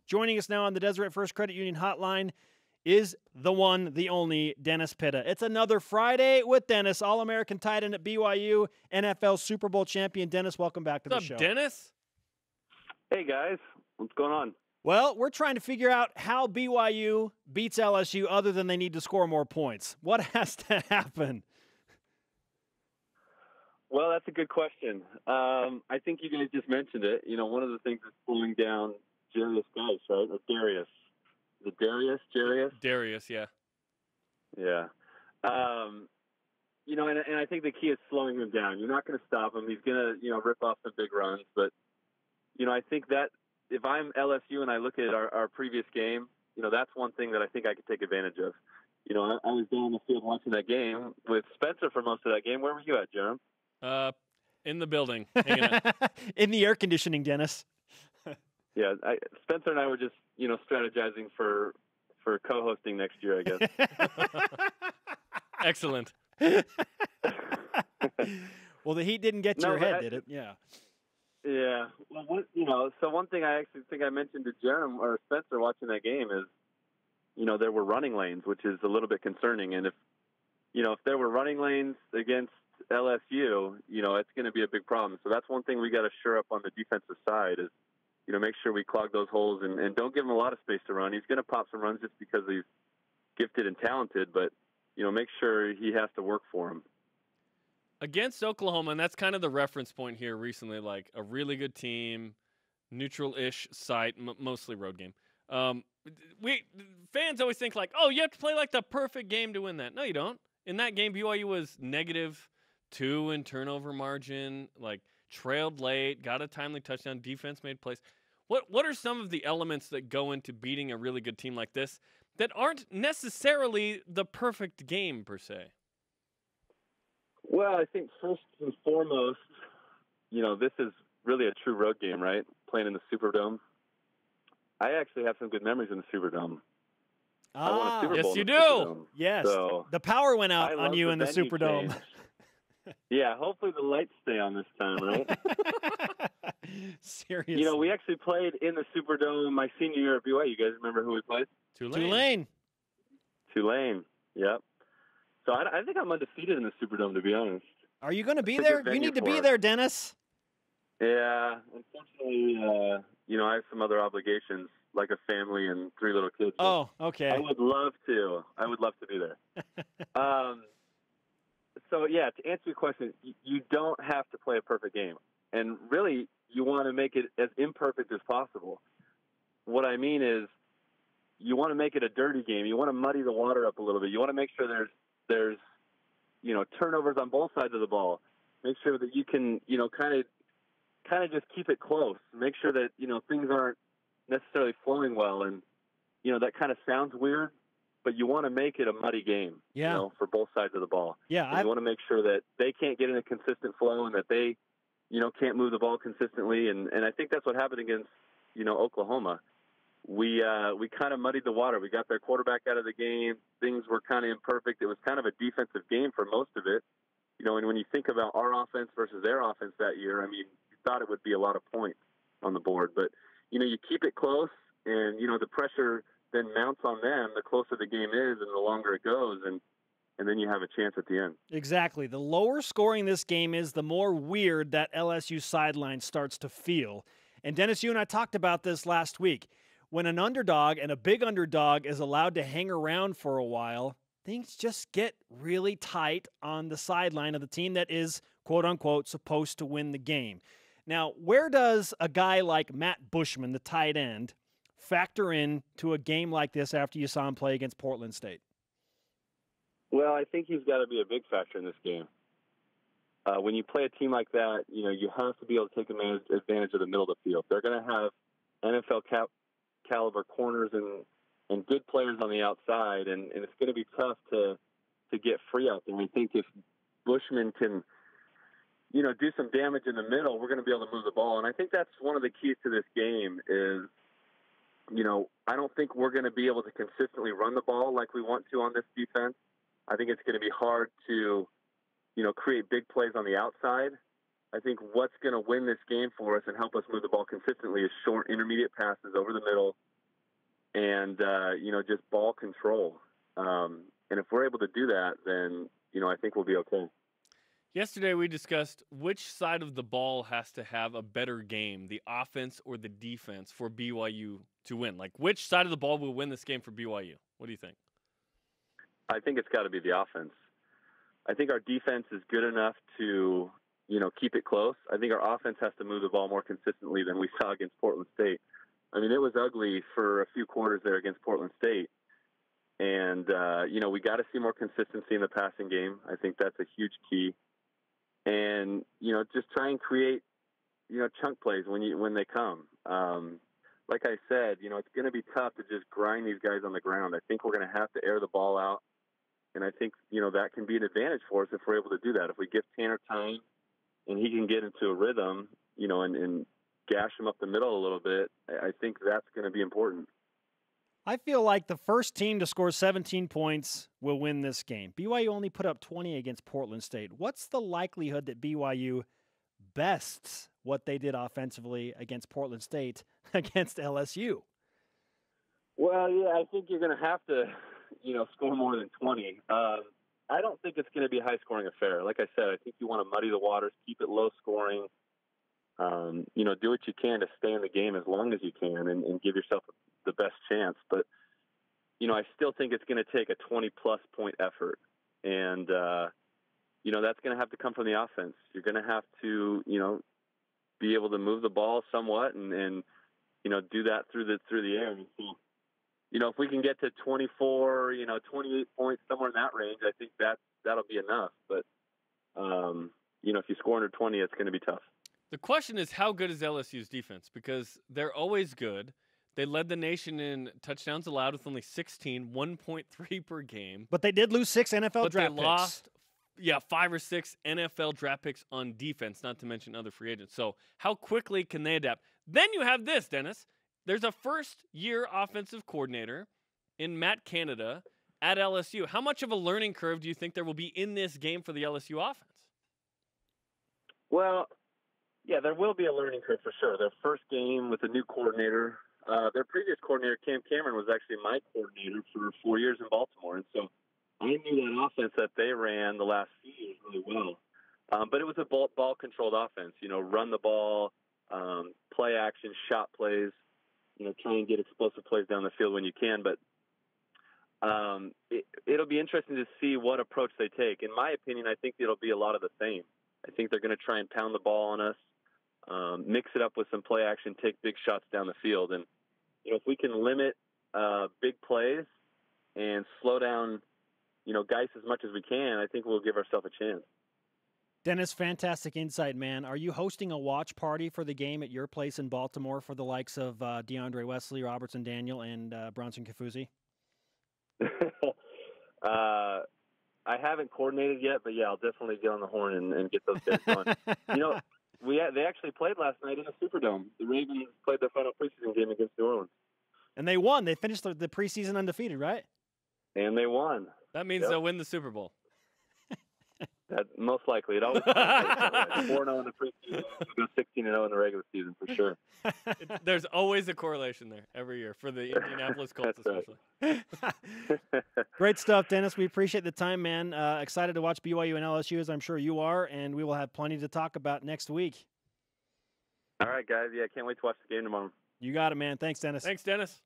Joining us now on the Deseret First Credit Union hotline is the one, the only, Dennis Pitta. It's another Friday with Dennis, All-American tight end at BYU, NFL Super Bowl champion. Dennis, welcome back to the show. What's up, Dennis? Hey, guys. What's going on? Well, we're trying to figure out how BYU beats LSU other than they need to score more points. What has to happen? Well, that's a good question. I think you guys just mentioned it. You know, one of the things that's slowing down Jarius guys, right? Or Darius. Is it Darius? Jarius? Darius, yeah. Yeah. You know, and I think the key is slowing him down. You're not going to stop him. He's going to, rip off some big runs. But, I think that if I'm LSU and I look at our previous game, that's one thing that I think I could take advantage of. I was down the field watching that game with Spencer for most of that game. Where were you at, Jerem? In the building, hanging out. In the air conditioning, Dennis. Yeah, Spencer and I were just, strategizing for co-hosting next year, I guess. Excellent. Well, the heat didn't get to your head, did it? Yeah. Yeah. Well, so one thing I actually think I mentioned to Jerem or Spencer watching that game is, there were running lanes, which is a little bit concerning. And if there were running lanes against LSU, it's going to be a big problem. So that's one thing we got to shore up on the defensive side is, make sure we clog those holes and don't give him a lot of space to run. He's going to pop some runs just because he's gifted and talented, but, make sure he has to work for him. Against Oklahoma, and that's kind of the reference point here recently, like a really good team, neutral-ish site, mostly road game. Fans always think like, oh, you have to play like the perfect game to win that. No, you don't. In that game, BYU was -2 in turnover margin, like trailed late, got a timely touchdown, defense made plays. What are some of the elements that go into beating a really good team like this that aren't necessarily the perfect game per se? Well, I think first and foremost, this is really a true road game, right? Playing in the Superdome. I actually have some good memories in the Superdome. I won a Super Bowl yes, you in the do. Superdome. Yes. So the power went out on you in the venue Superdome. change. Yeah, hopefully the lights stay on this time, right? Seriously. We actually played in the Superdome my senior year at BYU. You guys remember who we played? Tulane. Yep. So I think I'm undefeated in the Superdome, to be honest. Are you going to be there? You need to be there, Dennis. Yeah. Unfortunately, I have some other obligations, like a family and 3 little kids. Oh, okay. I would love to. be there. So, yeah, to answer your question, you don't have to play a perfect game. And really, you want to make it as imperfect as possible. What I mean is you want to make it a dirty game. You want to muddy the water up a little bit. You want to make sure there's turnovers on both sides of the ball. Make sure that you can, kind of just keep it close. Make sure that, things aren't necessarily flowing well. And, that kind of sounds weird, but you want to make it a muddy game, for both sides of the ball. Yeah. You want to make sure that they can't get in a consistent flow and that they, can't move the ball consistently. And I think that's what happened against, Oklahoma. We kind of muddied the water. We got their quarterback out of the game. Things were kind of imperfect. It was kind of a defensive game for most of it. And when you think about our offense versus their offense that year, I mean, you thought it would be a lot of points on the board. But, you keep it close and, the pressure then mounts on them the closer the game is and the longer it goes. And then you have a chance at the end. Exactly. The lower scoring this game is, the more weird that LSU sideline starts to feel. And Dennis, you and I talked about this last week. When an underdog and a big underdog is allowed to hang around for a while, things just get really tight on the sideline of the team that is, quote unquote, supposed to win the game. Now, where does a guy like Matt Bushman, the tight end, factor in to a game like this after you saw him play against Portland State? Well, I think he's got to be a big factor in this game. When you play a team like that, you have to be able to take advantage of the middle of the field. They're going to have NFL caliber corners and good players on the outside, and it's going to be tough to get free out there. I think if Bushman can, do some damage in the middle, we're going to be able to move the ball. And I think that's one of the keys to this game is, I don't think we're going to be able to consistently run the ball like we want to on this defense. I think it's going to be hard to, create big plays on the outside. I think what's going to win this game for us and help us move the ball consistently is short, intermediate passes over the middle and just ball control. And if we're able to do that, then I think we'll be okay. Yesterday we discussed which side of the ball has to have a better game, the offense or the defense, for BYU to win. Like, which side of the ball will win this game for BYU? What do you think? I think it's got to be the offense. I think our defense is good enough to, keep it close. I think our offense has to move the ball more consistently than we saw against Portland State. I mean, it was ugly for a few quarters there against Portland State. And, we got to see more consistency in the passing game. I think that's a huge key. And, just try and create, chunk plays when they come. Like I said, it's going to be tough to just grind these guys on the ground. I think we're going to have to air the ball out. And I think, that can be an advantage for us if we're able to do that. If we give Tanner time and he can get into a rhythm, and gash him up the middle a little bit, I think that's going to be important. I feel like the first team to score 17 points will win this game. BYU only put up 20 against Portland State. What's the likelihood that BYU bests what they did offensively against Portland State against LSU? Well, yeah, I think you're going to have to, score more than 20. I don't think it's going to be a high-scoring affair. Like I said, I think you want to muddy the waters, keep it low-scoring, do what you can to stay in the game as long as you can and give yourself the best chance. But, I still think it's going to take a 20-plus point effort. And, that's going to have to come from the offense. You're going to have to, be able to move the ball somewhat and do that through the air. And so, if we can get to 24, 28 points, somewhere in that range, I think that'll be enough. But, if you score under 20, it's going to be tough. The question is, how good is LSU's defense? Because they're always good. They led the nation in touchdowns allowed with only 16, 1.3 per game. But they did lose 6 NFL but draft they picks. Lost, 5 or 6 NFL draft picks on defense, not to mention other free agents. So how quickly can they adapt? Then you have this, Dennis. There's a first-year offensive coordinator in Matt Canada at LSU. How much of a learning curve do you think there will be in this game for the LSU offense? Well, yeah, there will be a learning curve for sure. Their first game with a new coordinator. Their previous coordinator, Cam Cameron, was actually my coordinator for 4 years in Baltimore. And so I knew that offense that they ran the last few years really well. But it was a ball-controlled offense. Run the ball, play action, shot plays, try and get explosive plays down the field when you can. But it'll be interesting to see what approach they take. In my opinion, I think it'll be a lot of the same. I think they're going to try and pound the ball on us, mix it up with some play action, take big shots down the field. And, if we can limit big plays and slow down, Geis as much as we can, I think we'll give ourselves a chance. Dennis, fantastic insight, man. Are you hosting a watch party for the game at your place in Baltimore for the likes of DeAndre Wesley, Robertson Daniel, and Bronson Kafusi? I haven't coordinated yet, but yeah, I'll definitely get on the horn and get those guys going. They actually played last night in the Superdome. The Ravens played their final preseason game against New Orleans. And they won. They finished the preseason undefeated, right? And they won. That means they'll win the Super Bowl. That most likely. It always 4-0 in the preseason, go 16-0 in the regular season for sure. There's always a correlation there every year for the Indianapolis Colts, especially. Great stuff, Dennis. We appreciate the time, man. Excited to watch BYU and LSU, as I'm sure you are, and we will have plenty to talk about next week. All right, guys. Yeah, can't wait to watch the game tomorrow. You got it, man. Thanks, Dennis. Thanks, Dennis.